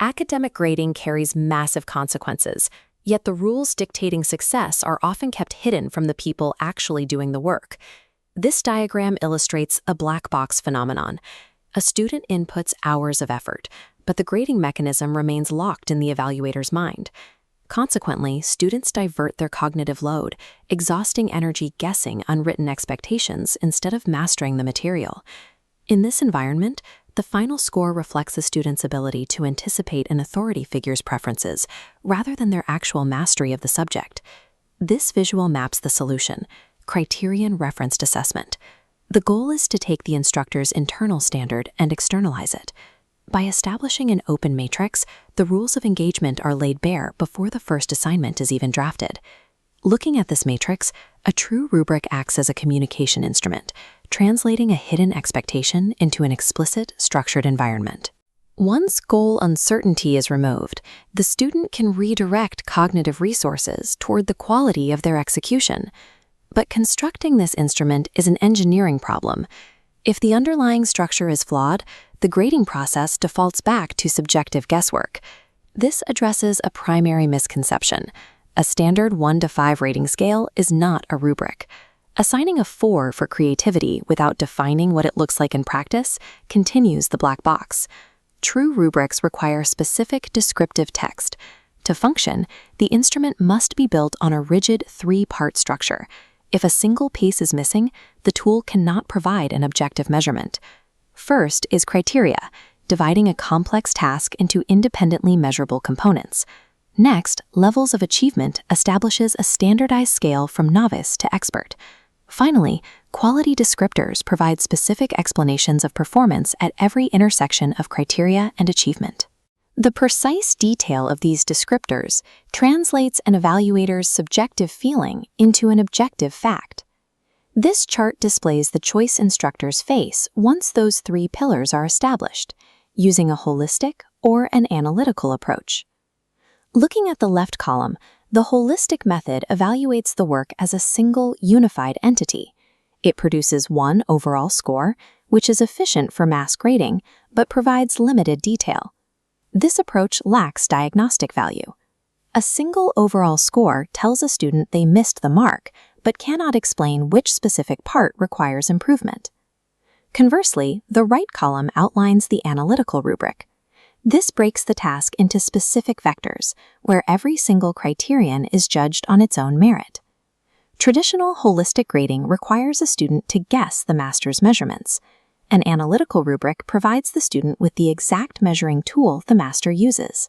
Academic grading carries massive consequences, yet the rules dictating success are often kept hidden from the people actually doing the work. This diagram illustrates a black box phenomenon. A student inputs hours of effort, but the grading mechanism remains locked in the evaluator's mind. Consequently, students divert their cognitive load, exhausting energy guessing unwritten expectations instead of mastering the material. In this environment, the final score reflects a student's ability to anticipate an authority figure's preferences rather than their actual mastery of the subject. This visual maps the solution: criterion-referenced assessment. The goal is to take the instructor's internal standard and externalize it. By establishing an open matrix, the rules of engagement are laid bare before the first assignment is even drafted. Looking at this matrix, a true rubric acts as a communication instrument, translating a hidden expectation into an explicit, structured environment. Once goal uncertainty is removed, the student can redirect cognitive resources toward the quality of their execution. But constructing this instrument is an engineering problem. If the underlying structure is flawed, the grading process defaults back to subjective guesswork. This addresses a primary misconception. A standard 1 to 5 rating scale is not a rubric. Assigning a 4 for creativity without defining what it looks like in practice continues the black box. True rubrics require specific descriptive text. To function, the instrument must be built on a rigid 3-part structure. If a single piece is missing, the tool cannot provide an objective measurement. First is criteria, dividing a complex task into independently measurable components. Next, levels of achievement establishes a standardized scale from novice to expert. Finally, quality descriptors provide specific explanations of performance at every intersection of criteria and achievement. The precise detail of these descriptors translates an evaluator's subjective feeling into an objective fact. This chart displays the choice instructors face once those 3 pillars are established, using a holistic or an analytical approach. Looking at the left column, the holistic method evaluates the work as a single, unified entity. It produces one overall score, which is efficient for mass grading, but provides limited detail. This approach lacks diagnostic value. A single overall score tells a student they missed the mark, but cannot explain which specific part requires improvement. Conversely, the right column outlines the analytical rubric. This breaks the task into specific vectors, where every single criterion is judged on its own merit. Traditional holistic grading requires a student to guess the master's measurements. An analytical rubric provides the student with the exact measuring tool the master uses.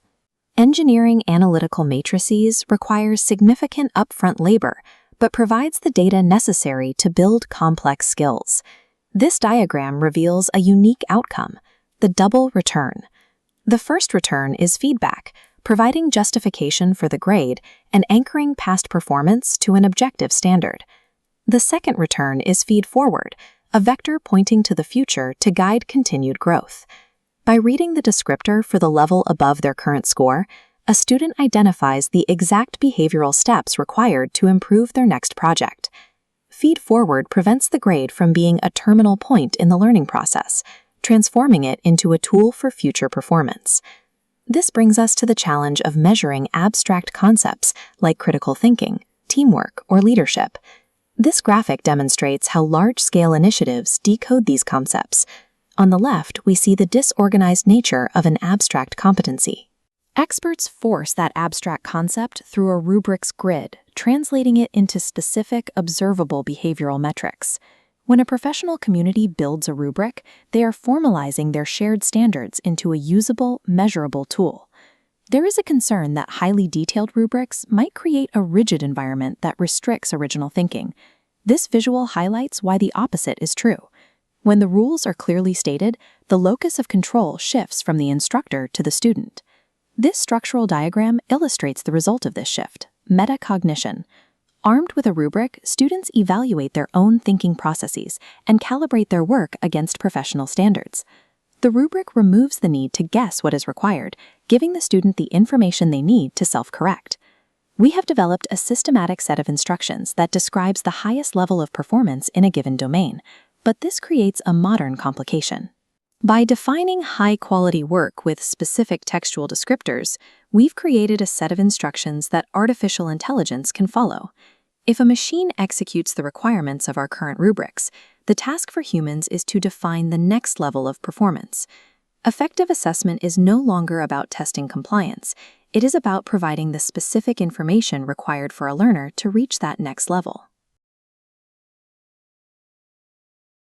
Engineering analytical matrices requires significant upfront labor, but provides the data necessary to build complex skills. This diagram reveals a unique outcome: the double return. The first return is feedback, providing justification for the grade and anchoring past performance to an objective standard. The second return is feed forward, a vector pointing to the future to guide continued growth. By reading the descriptor for the level above their current score, a student identifies the exact behavioral steps required to improve their next project. Feed forward prevents the grade from being a terminal point in the learning process, transforming it into a tool for future performance. This brings us to the challenge of measuring abstract concepts like critical thinking, teamwork, or leadership. This graphic demonstrates how large-scale initiatives decode these concepts. On the left, we see the disorganized nature of an abstract competency. Experts force that abstract concept through a rubric's grid, translating it into specific, observable behavioral metrics. When a professional community builds a rubric, they are formalizing their shared standards into a usable, measurable tool. There is a concern that highly detailed rubrics might create a rigid environment that restricts original thinking. This visual highlights why the opposite is true. When the rules are clearly stated, the locus of control shifts from the instructor to the student. This structural diagram illustrates the result of this shift: metacognition. Armed with a rubric, students evaluate their own thinking processes and calibrate their work against professional standards. The rubric removes the need to guess what is required, giving the student the information they need to self-correct. We have developed a systematic set of instructions that describes the highest level of performance in a given domain, but this creates a modern complication. By defining high-quality work with specific textual descriptors, we've created a set of instructions that artificial intelligence can follow. If a machine executes the requirements of our current rubrics, the task for humans is to define the next level of performance. Effective assessment is no longer about testing compliance. It is about providing the specific information required for a learner to reach that next level.